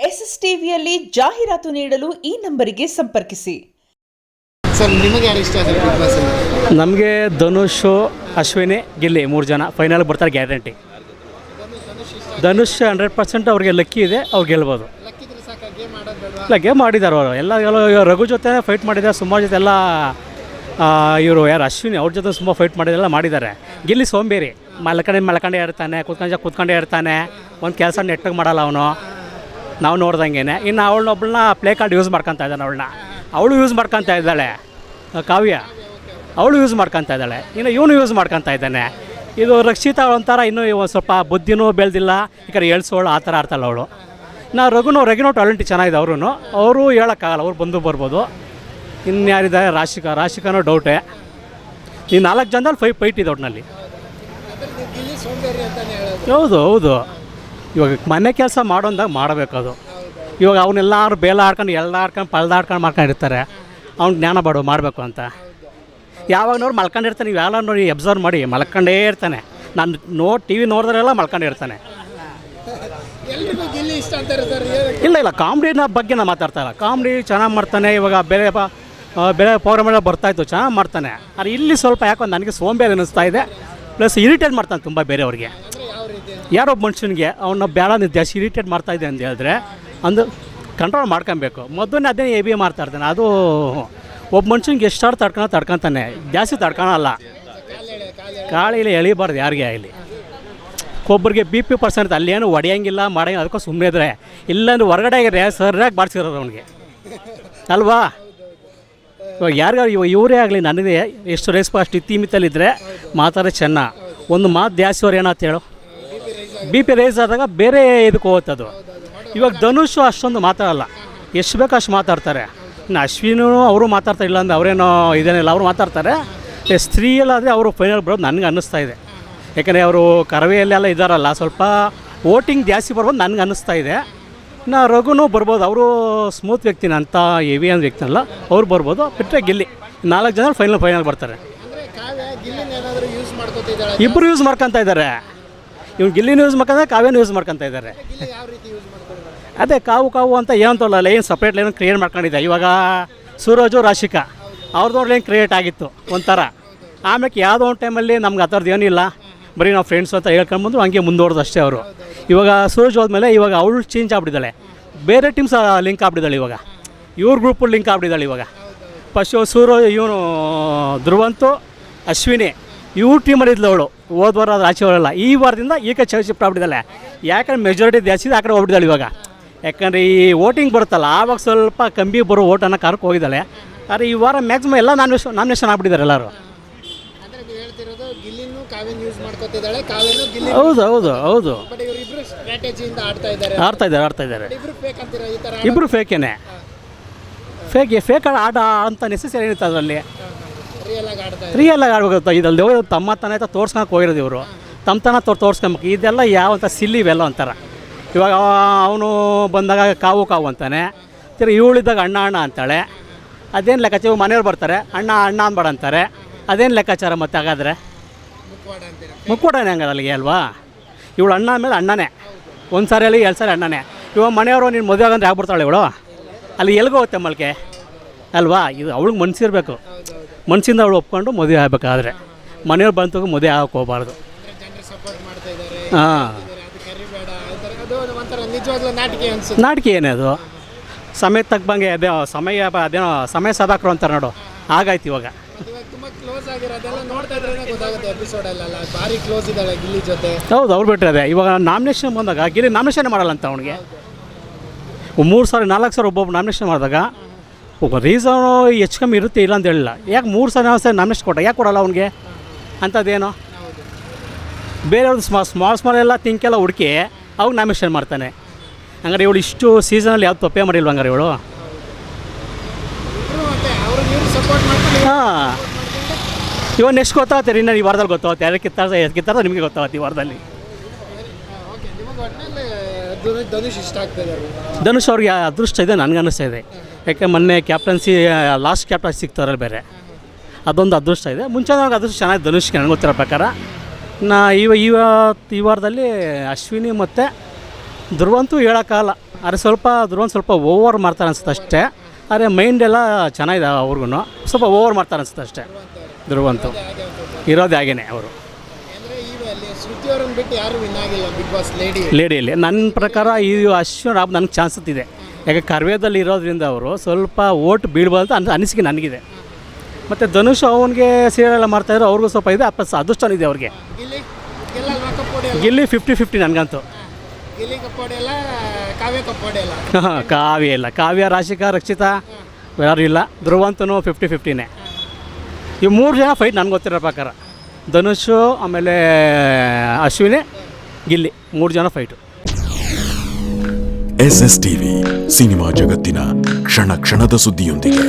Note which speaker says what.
Speaker 1: SSTVಯಲ್ಲಿ ಜಾಹೀರಾತು ನೀಡಲು ಈ ನಂಬರಿಗೆ ಸಂಪರ್ಕಿಸಿ.
Speaker 2: ಸರ್ ನಿಮಗೆ ಯಾರು ಇಷ್ಟ ಆದ್ರೆ ಬಿಗ್ ಬಾಸ್ ಅಲ್ಲಿ?
Speaker 3: ನಮಗೆ ಧನುಷ್, ಅಶ್ವಿನಿ, ಗಿಲ್ಲಿ 3 ಜನ ಫೈನಲ್ ಬರ್ತಾರೆ ಗ್ಯಾರಂಟಿ. ಧನುಷ್ 100% ಅವ್ರಿಗೆ ಲಕ್ಕಿ ಇದೆ, ಅವ್ರು ಗೆಲ್ಬೋದು.
Speaker 2: ಲಕ್ಕಿದ್ರೆ ಸಾಕ, ಗೇಮ್ ಆಡೋದು ಬೇಡವಾ?
Speaker 3: ಇಲ್ಲ, ಗೇಮ್ ಮಾಡಿದ್ದಾರೆ ಅವರು ಎಲ್ಲ. ರಘು ಜೊತೆ ಫೈಟ್ ಮಾಡಿದ್ದಾರೆ, ಸುಮಾರು ಜೊತೆ ಎಲ್ಲ. ಇವರು ಯಾರು ಅಶ್ವಿನಿ, ಅವ್ರ ಜೊತೆ ತುಂಬ ಫೈಟ್ ಮಾಡಿದ್ದಾರೆ. ಗಿಲ್ಲಿ ಸೋಂಬೇರಿ, ಮಲ್ಕೊಂಡೇ ಇರ್ತಾನೆ, ಕೂತ್ಕೊಂಡೇ ಇರ್ತಾನೆ, ಒಂದು ಕೆಲಸ ನೆಟ್ಟಿಗೆ ಮಾಡಲ್ಲ ಅವನು. ನಾವು ನೋಡ್ದಂಗೆ ಇನ್ನು ಅವಳನ್ನೊಬ್ಬಳನ್ನ ಪ್ಲೇ ಕಾರ್ಡ್ ಯೂಸ್ ಮಾಡ್ಕೊತಾ ಇದ್ದಾನೆ. ಅವಳು ಯೂಸ್ ಮಾಡ್ಕೊತಾ ಇದ್ದಾಳೆ, ಕಾವ್ಯ ಅವಳು ಯೂಸ್ ಮಾಡ್ಕೊತಾ ಇದ್ದಾಳೆ. ಇನ್ನು ಇವನು ಯೂಸ್ ಮಾಡ್ಕೊತಾ ಇದ್ದಾನೆ. ಇದು ರಕ್ಷಿತಾ ಒಂಥರ ಇನ್ನೂ ಒಂದು ಸ್ವಲ್ಪ ಬುದ್ಧಿನೂ ಬೆಳೆದಿಲ್ಲ, ಈ ಕಡೆ ಎಳ್ಸೋಳು ಆ ಥರ ಆಡ್ತಾಳೆ ಅವಳು. ರಘುನೋ ಟ್ಯಾಲೆಂಟ್ ಚೆನ್ನಾಗಿದೆ. ಅವರು ಹೇಳೋಕ್ಕಾಗಲ್ಲ, ಅವ್ರು ಬರ್ಬೋದು. ಇನ್ಯಾರಿದ್ದಾರೆ? ರಾಶಿಕಾನೋ ಡೌಟೇ. ಈ 4 ಜನದಲ್ಲಿ ಫೈಟ್ ಇದೆ ಒಟ್ಟಿನಲ್ಲಿ. ಹೌದು. ಇವಾಗ ಮನೆ ಕೆಲಸ ಮಾಡೋಂದಾಗ ಮಾಡಬೇಕದು. ಇವಾಗ ಅವನ್ನೆಲ್ಲರೂ ಬೇಲ ಆಡ್ಕೊಂಡು ಪಲ್ದಾಡ್ಕೊಂಡು ಮಾಡ್ಕೊಂಡಿರ್ತಾರೆ. ಅವ್ನು ಜ್ಞಾನ ಮಾಡಬೇಕು ಅಂತ. ಯಾವಾಗ ನೋಡಿ ಮಲ್ಕೊಂಡಿರ್ತಾನೆ, ನೀವು ಯಾವಾಗ ನೋಡಿ ಅಬ್ಸರ್ವ್ ಮಾಡಿ, ಮಲ್ಕೊಂಡೇ ಇರ್ತಾನೆ. ನಾನು ಟಿ ವಿ ನೋಡಿದ್ರೆಲ್ಲ ಮಲ್ಕೊಂಡಿರ್ತಾನೆ. ಇಲ್ಲ, ಕಾಮಿಡಿನ ಬಗ್ಗೆ ನಾನು ಮಾತಾಡ್ತಾಯಿಲ್ಲ. ಕಾಮಿಡಿ ಚೆನ್ನಾಗಿ ಮಾಡ್ತಾನೆ. ಇವಾಗ ಬೇರೆ ಪ್ರೋಗ್ರಾಮೆಲ್ಲ ಬರ್ತಾಯಿತ್ತು, ಚೆನ್ನಾಗಿ ಮಾಡ್ತಾನೆ. ಆದರೆ ಇಲ್ಲಿ ಸ್ವಲ್ಪ ಯಾಕೋ ನನಗೆ ಸೋಂಬೇರಿ ಅನ್ನಿಸ್ತಾ ಇದೆ. ಪ್ಲಸ್ ಇರಿಟೇಟ್ ಮಾಡ್ತಾನೆ ತುಂಬ ಬೇರೆಯವ್ರಿಗೆ. ಯಾರೊಬ್ಬ ಮನುಷ್ಯನಿಗೆ ಅವನ್ನ ಬೇಡ ಜಾಸ್ತಿ ಇರಿಟೇಟ್ ಮಾಡ್ತಾಯಿದೆ ಅಂತ ಹೇಳಿದ್ರೆ ಅಂದು ಕಂಟ್ರೋಲ್ ಮಾಡ್ಕೊಬೇಕು. ಮೊದಲನೇ ಅದೇ ಎ ಮಾಡ್ತಾಯಿರ್ತಾನೆ. ಅದು ಒಬ್ಬ ಮನುಷ್ಯನಿಗೆ ಎಷ್ಟಾರು ತಡ್ಕೊತಾನೆ, ಜಾಸ್ತಿ ತಡ್ಕೊಳಲ್ಲ. ಕಾಳಿಲಿ ಎಳಿಬಾರ್ದು ಯಾರಿಗೆ ಆಗಲಿ. ಒಬ್ಬರಿಗೆ BP% ಅಲ್ಲೇನು ಹೊಡೆಯಂಗಿಲ್ಲ ಮಾಡಂಗಿಲ್ಲ, ಅದಕ್ಕೂ ಸುಮ್ಮನೆ ಇದ್ರೆ. ಇಲ್ಲಾಂದ್ರೆ ಹೊರಗಡೆ ಆಗಿದ್ರೆ ಸರಿಯಾಗಿ ಬಾಡಿಸಿರೋರು ಅವನಿಗೆ ಅಲ್ವಾ. ಇವಾಗ ಯಾರಿಗಾರು ಇವರೇ ಆಗಲಿ, ನನಗೆ ಎಷ್ಟು ರೆಸ್ಪಾಸ್ಟ್ ಇತ್ತಿಮಿತ್ತಲ್ಲಿದ್ದರೆ ಮಾತಾಡೋ ಚೆನ್ನ. ಒಂದು ಮಾತು ಜಾಸ್ತಿ ಅವ್ರು ಏನಂತ ಹೇಳು, BP ರೈಸ್ ಆದಾಗ ಬೇರೆ ಇದಕ್ಕೆ ಹೋಗುತ್ತದು. ಇವಾಗ ಧನುಷ್ ಅಷ್ಟೊಂದು ಮಾತಾಡಲ್ಲ, ಎಷ್ಟು ಬೇಕು ಅಷ್ಟು ಮಾತಾಡ್ತಾರೆ. ಇನ್ನು ಅಶ್ವಿನೂ ಅವರು ಮಾತಾಡ್ತಾ ಇಲ್ಲ ಅಂದರೆ ಅವರೇನೋ ಇದೇನಿಲ್ಲ, ಅವರು ಮಾತಾಡ್ತಾರೆ. ಸ್ತ್ರೀಯಲ್ಲಾದರೆ ಅವರು ಫೈನಲ್ ಬರೋದು ನನಗೆ ಅನ್ನಿಸ್ತಾ ಇದೆ. ಯಾಕಂದರೆ ಅವರು ಕರವೆಯಲ್ಲೆಲ್ಲ ಇದ್ದಾರಲ್ಲ, ಸ್ವಲ್ಪ ವೋಟಿಂಗ್ ಜಾಸ್ತಿ ಬರ್ಬೋದು ನನಗೆ ಅನ್ನಿಸ್ತಾ ಇದೆ. ಇನ್ನು ರಘುನೂ ಬರ್ಬೋದು, ಅವರು ಸ್ಮೂತ್ ವ್ಯಕ್ತಿನ ಅಂತ ಹೆವಿ ಅಂದ ವ್ಯಕ್ತಿನಲ್ಲ, ಅವ್ರು ಬರ್ಬೋದು. ಬಿಟ್ಟರೆ ಗಿಲ್ಲಿ 4 ಜನ ಫೈನಲ್ ಬರ್ತಾರೆ. ಇಬ್ಬರು ಯೂಸ್ ಮಾಡ್ಕೊತಾ ಇದ್ದಾರೆ. ಇವ್ನು ಗಿಲ್ಲಿನ ಯೂಸ್ ಮಾಡ್ಕೊಂಡ್ರೆ ಕಾವ್ಯನ ಯೂಸ್ ಮಾಡ್ಕೊತಾ ಇದ್ದಾರೆ. ಅದೇ ಕಾವು ಅಂತ ಏನಂತಲ್ಲ, ಲೈನ್ ಸಪ್ರೇಟ್ ಲೈನ್ ಕ್ರಿಯೇಟ್ ಮಾಡ್ಕೊಂಡಿದ್ದೆ. ಇವಾಗ ಸೂರಜು, ರಾಶಿಕಾ ಅವ್ರದ್ದು ಲೈನ್ ಕ್ರಿಯೇಟ್ ಆಗಿತ್ತು ಒಂಥರ. ಆಮೇಲೆ ಯಾವುದೋ ಒಂದು ಟೈಮಲ್ಲಿ ನಮ್ಗೆ ಆ ಥರದ್ದು ಏನಿಲ್ಲ, ಬರೀ ನಾವು ಫ್ರೆಂಡ್ಸ್ ಅಂತ ಹೇಳ್ಕೊಂಡ್ಬಂದು ಹಂಗೆ ಮುಂದುವರೆದು ಅಷ್ಟೇ ಅವರು. ಇವಾಗ ಸೂರಜ್ ಹೋದ್ಮೇಲೆ ಇವಾಗ ಅವಳು ಚೇಂಜ್ ಆಗ್ಬಿಟ್ಟಿದ್ದಾಳೆ, ಬೇರೆ ಟೀಮ್ಸ್ ಲಿಂಕ್ ಆಗ್ಬಿಟ್ಟಿದ್ದಾಳೆ. ಇವಾಗ ಇವ್ರ ಗ್ರೂಪಲ್ಲಿ ಲಿಂಕ್ ಆಗ್ಬಿಟ್ಟಿದ್ದಾಳೆ. ಇವಾಗ ಫಸ್ಟ್ ಇವನು ಧ್ರುವಂತು, ಅಶ್ವಿನಿ ಇವ್ರ ಟೀಮಲ್ಲಿ ಇದ್ಲು ಅವಳು. ಹೋದ ವಾರ ಅದು ಆಚೆ ಅವರಲ್ಲ, ಈ ವಾರದಿಂದ ಈಗ ಶಿಫ್ಟ್ ಆಗ್ಬಿಟ್ಟಿದ್ದಾಳೆ. ಯಾಕಂದ್ರೆ ಮೆಜಾರಿಟಿ ಜಾಸ್ತಿ ಆ ಕಡೆ ಹೋಗ್ಬಿಟ್ಟಿದ್ದಾಳೆ ಇವಾಗ. ಯಾಕಂದರೆ ಈ ವೋಟಿಂಗ್ ಬರುತ್ತಲ್ಲ, ಆವಾಗ ಸ್ವಲ್ಪ ಕಮ್ಮಿ ಬರೋ ಓಟನ್ನು ಕರ್ಕೊಂಡು ಹೋಗಿದ್ದಾಳೆ. ಆದರೆ ಈ ವಾರ ಮ್ಯಾಕ್ಸಿಮಮ್ ಎಲ್ಲ ನಾಮಿನೇಷನ್ ಆಗ್ಬಿಟ್ಟಿದ್ದಾರೆ ಎಲ್ಲರೂ. ಹೌದು ಆಡ್ತಾ ಇದ್ದಾರೆ. ಇಬ್ಬರು ಫೇಕೇನೆ. ಫೇಕ್ ಆಟ ಅಂತ ನೆಸೆಸರಿ ಏನಿತ್ತು ಅದರಲ್ಲಿ. ರಿಯಲ್ ಆಗಿ ಆಡ್ಬೇಕು. ಇದಲ್ಲಿ ತಮ್ಮ ತನ ತೋರ್ಸ್ಕೊಳಕ್ಕೆ ಹೋಗಿರೋದು ಇವರು. ತಮ್ಮ ತೋರ್ಸ್ಕೊಬೇಕು. ಇದೆಲ್ಲ ಯಾವಂತ ಸಿಲ್ಲಿ ಇವೆಲ್ಲ ಅಂತಾರೆ. ಇವಾಗ ಅವನು ಬಂದಾಗ ಕಾವು ಅಂತಾನೆ, ಇವಳಿದ್ದಾಗ ಅಣ್ಣ ಅಂತಾಳೆ. ಅದೇನು ಲೆಕ್ಕಾಚಾರ? ಮನೆಯವ್ರು ಬರ್ತಾರೆ, ಅಣ್ಣ ಅನ್ಬೇಡ ಅಂತಾರೆ. ಅದೇನು ಲೆಕ್ಕಾಚಾರ ಮತ್ತೆ? ಹಾಗಾದರೆ ಮುಕ್ಕೋಡನೆ ಹಂಗಾರೆ ಅಲ್ಲಿಗೆ ಅಲ್ವಾ? ಇವಳು ಅಣ್ಣ ಆಮೇಲೆ ಅಣ್ಣನೇ, ಒಂದು ಸಾರಿ ಅಲ್ಲಿ 2 ಸಾರಿ ಅಣ್ಣನೇ. ಇವಾಗ ಮನೆಯವರು ನೀನು ಮದುವೆ ಆಗಂದ್ರೆ ಆಗ್ಬಿಡ್ತಾಳೆ ಇವಳು. ಅಲ್ಲಿ ಎಲ್ಗೋಗುತ್ತೆ ಮಲ್ಕೆ ಅಲ್ವಾ? ಇದು ಅವಳಿಗೆ ಮನಸ್ಸಿರಬೇಕು. ಮನಸ್ಸಿಂದ ಅವಳು ಒಪ್ಕೊಂಡು ಮದುವೆ ಆಗಬೇಕಾದ್ರೆ ಮನೆಯವ್ರು ಬಂತು ಮದುವೆ ಆಗಕ್ಕೆ ಹೋಗಬಾರ್ದು. ಹಾಂ, ನಾಟಕ ಏನೇ ಅದು? ಸಮಯ ತಕ್ಕಂಗೆ ಸಮಯ ಸಾಧಾಕರು ಅಂತಾರೆ ನೋಡು, ಹಾಗಾಯ್ತು ಇವಾಗ. ಹೌದು, ಅವ್ರು ಬಿಟ್ಟರೆ ಅದೇ. ಇವಾಗ ನಾಮಿನೇಷನ್ ಬಂದಾಗ ಗಿಲ್ಲಿ ನಾಮಿನೇಷನ್ ಮಾಡಲ್ಲ ಅಂತ ಅವನಿಗೆ 3 ಸಾರಿ 4 ಸಾರಿ ಒಬ್ಬೊಬ್ಬರು ನಾಮಿನೇಷನ್ ಮಾಡಿದಾಗ ಒಬ್ಬ ರೀಸನು ಹೆಚ್ಚು ಕಮ್ಮಿ ಇರುತ್ತೆ, ಇಲ್ಲ ಅಂತ ಹೇಳಿಲ್ಲ. ಯಾಕೆ 3 ಸಾರಿ 4 ಸಾರಿ ನಾಮಿನೇಷನ್ ಕೊಟ್ಟ, ಯಾಕೆ ಕೊಡಲ್ಲ ಅವ್ನಿಗೆ ಅಂಥದ್ದೇನೋ? ಬೇರೆಯವ್ರದ್ದು ಸ್ಮಾಲ್ ಎಲ್ಲ ತಿಂಕೆಲ್ಲ ಹುಡುಕಿ ಅವಾಗ ನಾಮಿನೇಷನ್ ಮಾಡ್ತಾನೆ. ಹಂಗಾರೆ ಇವಳು ಇಷ್ಟು ಸೀಸನಲ್ಲಿ ಯಾವ್ದು ತಪ್ಪೇ ಮಾಡಿಲ್ವ ಹಂಗಾರೆ ಇವಳು? ಹಾಂ, ಇವಾಗ ನೆಕ್ಸ್ಟ್ ಗೊತ್ತಾಗುತ್ತೆ. ಇನ್ನು ಈ ವಾರದಲ್ಲಿ ಗೊತ್ತಾಗುತ್ತೆ ಯಾರು ಕಿತ್ತಾರ ನಿಮಗೆ ಗೊತ್ತಾಗುತ್ತೆ ಈ ವಾರದಲ್ಲಿ. ಧನುಷ್ ಅವ್ರಿಗೆ ಅದೃಷ್ಟ ಇದೆ ನನಗೆ ಅನ್ನಿಸ್ತಾ ಇದೆ. ಯಾಕೆ ಮೊನ್ನೆ ಕ್ಯಾಪ್ಟನ್ಸಿ ಲಾಸ್ಟ್ ಕ್ಯಾಪ್ಟನ್ಸಿ ಸಿಗ್ತಾರಲ್ಲ ಬೇರೆ, ಅದೊಂದು ಅದೃಷ್ಟ ಇದೆ. ಮುಂಚೆ ಅದೃಷ್ಟ ಚೆನ್ನಾಗಿ ಧನುಷ್ಗೆ ನನಗೆ ಗೊತ್ತಿರೋ ಪ್ರಕಾರ. ಈ ವಾರದಲ್ಲಿ ಅಶ್ವಿನಿ ಮತ್ತು ಧ್ರುವಂತೂ ಹೇಳೋಕ್ಕಾಗಲ್ಲ. ಆದರೆ ಸ್ವಲ್ಪ ಧ್ರುವಂತ್ ಸ್ವಲ್ಪ ಓವರ್ ಮಾಡ್ತಾರೆ ಅನ್ಸುತ್ತೆ ಅಷ್ಟೇ. ಆದರೆ ಮೈಂಡ್ ಎಲ್ಲ ಚೆನ್ನಾಗಿದೆ ಅವ್ರಿಗೂ, ಸ್ವಲ್ಪ ಓವರ್ ಮಾಡ್ತಾರೆ ಅನ್ಸುತ್ತೆ ಅಷ್ಟೇ. ಧ್ರುವಂತು ಇರೋದೇ ಹಾಗೇನೆ ಅವರು.
Speaker 2: ಅಂದರೆ ಈಗ ಅಲ್ಲಿ ಶ್ರುತಿ ಅವರನ್ನು ಬಿಟ್ಟು ಯಾರು ವಿನ್ ಆಗಿಲ್ಲ ಬಿಗ್ ಬಾಸ್
Speaker 3: ಲೇಡಿಯಲ್ಲಿ ನನ್ನ ಪ್ರಕಾರ ಈ ಅಶ್ವಿನ್ ರಾಬ್ ನನಗೆ ಚಾನ್ಸ್ ಇದೆ. ಯಾಕೆ ಕರ್ವೇದಲ್ಲಿ ಇರೋದ್ರಿಂದ ಅವರು ಸ್ವಲ್ಪ ಓಟ್ ಬೀಳ್ಬೋದು ಅಂತ ಅನಿಸಿಕೆ ನನಗಿದೆ. ಮತ್ತು ಧನುಷ್ ಅವನಿಗೆ ಸೀರಿಯಲ್ ಎಲ್ಲ ಮಾಡ್ತಾಯಿದ್ರು, ಅವ್ರಿಗೂ ಸ್ವಲ್ಪ ಇದೆ, ಅದೃಷ್ಟ ಇದೆ ಅವ್ರಿಗೆ. ಗಿಲ್ಲಿ 50-50 ನನಗಂತೂ. ಕಾವ್ಯ ಇಲ್ಲ, ಕಾವ್ಯ, ರಾಶಿಕಾ, ರಕ್ಷಿತಾ ಯಾರು ಇಲ್ಲ. ಧ್ರುವಂತೂ 50-50ನೇ. ಈ 3 ಜನ ಫೈಟ್ ನನಗೆ ಗೊತ್ತಿರೋ ಪ್ರಕಾರ. ಧನುಷು, ಆಮೇಲೆ ಅಶ್ವಿನಿ, ಗಿಲ್ಲಿ 3 ಜನ ಫೈಟು.
Speaker 4: SS TV ಸಿನಿಮಾ ಜಗತ್ತಿನ ಕ್ಷಣ ಕ್ಷಣದ ಸುದ್ದಿಯೊಂದಿಗೆ.